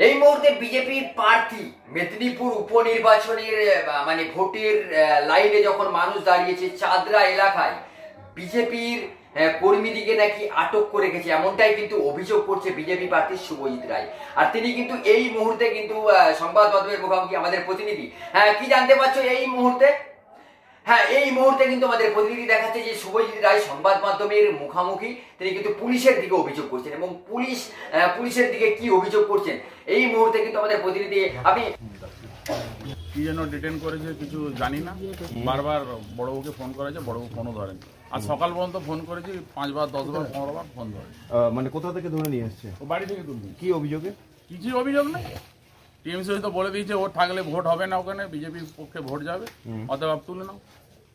এই মুহূর্তে বিজেপির প্রার্থী মেদিনীপুর উপনির্বাচনের ভোটের লাইনে যখন মানুষ দাঁড়িয়েছে, চাঁদরা এলাকায় বিজেপির কর্মীদিকে নাকি আটক করে রেখেছে, এমনটাই কিন্তু অভিযোগ করছে বিজেপি প্রার্থী শুভজিৎ রায়। আর তিনি কিন্তু এই মুহূর্তে কিন্তু সংবাদ মাধ্যমের মুখোমুখি। আমাদের প্রতিনিধি কি জানতে পারছো এই মুহূর্তে? এই মুহূর্তে কিন্তু আমাদের প্রতিনিধি দেখাচ্ছে যে শুভজিৎ রায় সংবাদ মাধ্যমের মুখোমুখি। তিনি কিন্তু পুলিশের দিকে অভিযোগ করছেন এবং পুলিশের দিকে কি অভিযোগ করছেন এই মুহূর্তে কিন্তু আমাদের প্রতিনিধি। আপনি কি যেন ডিটেন করেছে কিছু জানি না, বারবার বড়বাবুকে ফোন করেছে, বড়বাবু ফোনও ধরেন। আর সকাল পর্যন্ত ফোন করেছি 5 বার 10 বার 15 বার ফোন ধরে। মানে কোথা থেকে ধরে নিয়ে এসছে? ও বাড়ি থেকে তুলবি। কি অভিযোগে? কিছু অভিযোগ নেই। টিএমসি তো বলে দিয়েছে ওর থাকলে ভোট হবে না, ওখানে বিজেপির পক্ষে ভোট যাবে, অতএব তুলে নাও।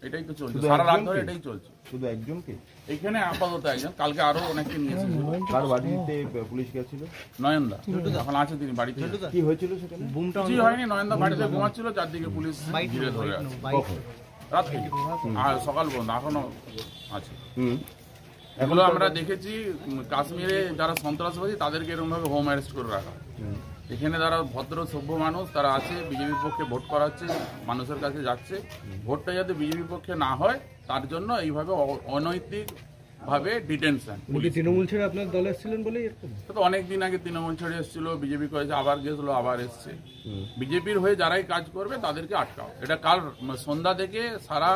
এটাই তো চলছে, সারা রাত ধরে এটাই চলছে। শুধু একজনকে? এখানে আপাতত একজন, কালকে আরো অনেককে নিয়ে এসেছিল। কার বাড়িতে পুলিশ গেছিল? নয়নদা এখন আছে, তিনি বাড়িতে। কি হয়েছিল সেখানে? কিছুই হয়নি, নয়নদা বাড়িতে ঘুমাচ্ছিল, চারদিকে পুলিশ ঘিরে ধরে আছে রাত থেকে আর সকাল পর্যন্ত এখনো আছে। এগুলো আমরা দেখেছি কাশ্মীরে যারা সন্ত্রাসবাদী তাদেরকে এরকম ভাবে হোম অ্যারেস্ট করে রাখা। এখানে যারা ভদ্র সভ্য মানুষ তারা আছে, বিজেপির পক্ষে ভোট করাচ্ছে, মানুষের কাছে যাচ্ছে। ভোটটা যাতে বিজেপির পক্ষে না হয় তার জন্য এইভাবে অনৈতিক ভাবে ডিটেনশন। তৃণমূল ছেড়ে আপনার দলে এসেছিলেন বলে? তো অনেকদিন আগে তৃণমূল ছেড়ে এসেছিল, বিজেপি করেছে, আবার গেছিল, আবার এসছে। বিজেপির হয়ে যারাই কাজ করবে তাদেরকে আটকাও। এটা কাল সন্ধ্যা থেকে সারা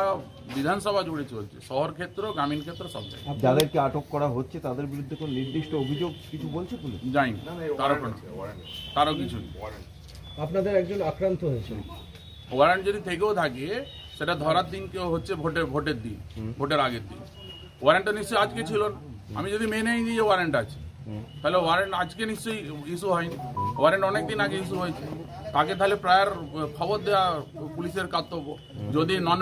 বিধানসভা জুড়ে চলছে, শহর ক্ষেত্র, গ্রামীণ ক্ষেত্র, সব জায়গায়। যাদেরকে আটক করা হচ্ছে তাদের বিরুদ্ধে কোন নির্দিষ্ট অভিযোগ কিছু বলছে পুলিশ? জানি তারও কিছু। আপনাদের একজন আক্রান্ত হয়েছে, ওয়ারেন্ট যদি থেকেও থাকে সেটা ধরার দিন কেউ হচ্ছে ভোটের দিন, ভোটের আগের দিন। ওয়ারেন্টটা নিশ্চয়ই আজকে ছিল না। আমি যদি মেনেই নিই যে ওয়ারেন্ট আছে, তাহলে ওয়ারেন্ট আজকে নিশ্চয়ই ইস্যু হয়নি। ওয়ারেন্ট অনেকদিন আগে ইস্যু হয়েছে, তাকে তাহলে প্রায়র খবর দেওয়া পুলিশের কর্তব্য। যদি নন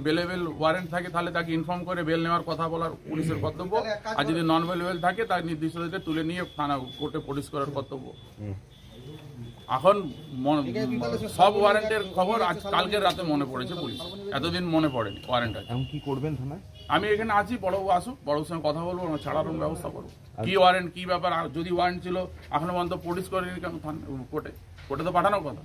বেলেবেল ওয়ারেন্ট থাকে তাহলে তাকে ইনফর্ম করে বেল নেওয়ার কথা বলার পুলিশের কর্তব্য। আর যদি নন বেলেবেল থাকে তার নির্দিষ্ট দিকে তুলে নিয়ে থানা কোর্টে পুলিশ করার কর্তব্য। এখন সব ওয়ারেন্টের খবর আজ কালকের রাতে মনে পড়েছে পুলিশ, এতদিন মনে পড়েনি ওয়ারেন্ট আছে। এখন কি করবেন থানায়? আমি এখানে আছি, বড়বাবু আসুক, বড়বাবুর সঙ্গে কথা বলবো, ছাড়ার ব্যবস্থা করবো। কি ওয়ারেন্ট, কি ব্যাপার, যদি ওয়ারেন্ট ছিল এখনো পর্যন্ত পুলিশ করেনি কেন? কোর্টে তো পাঠানোর কথা।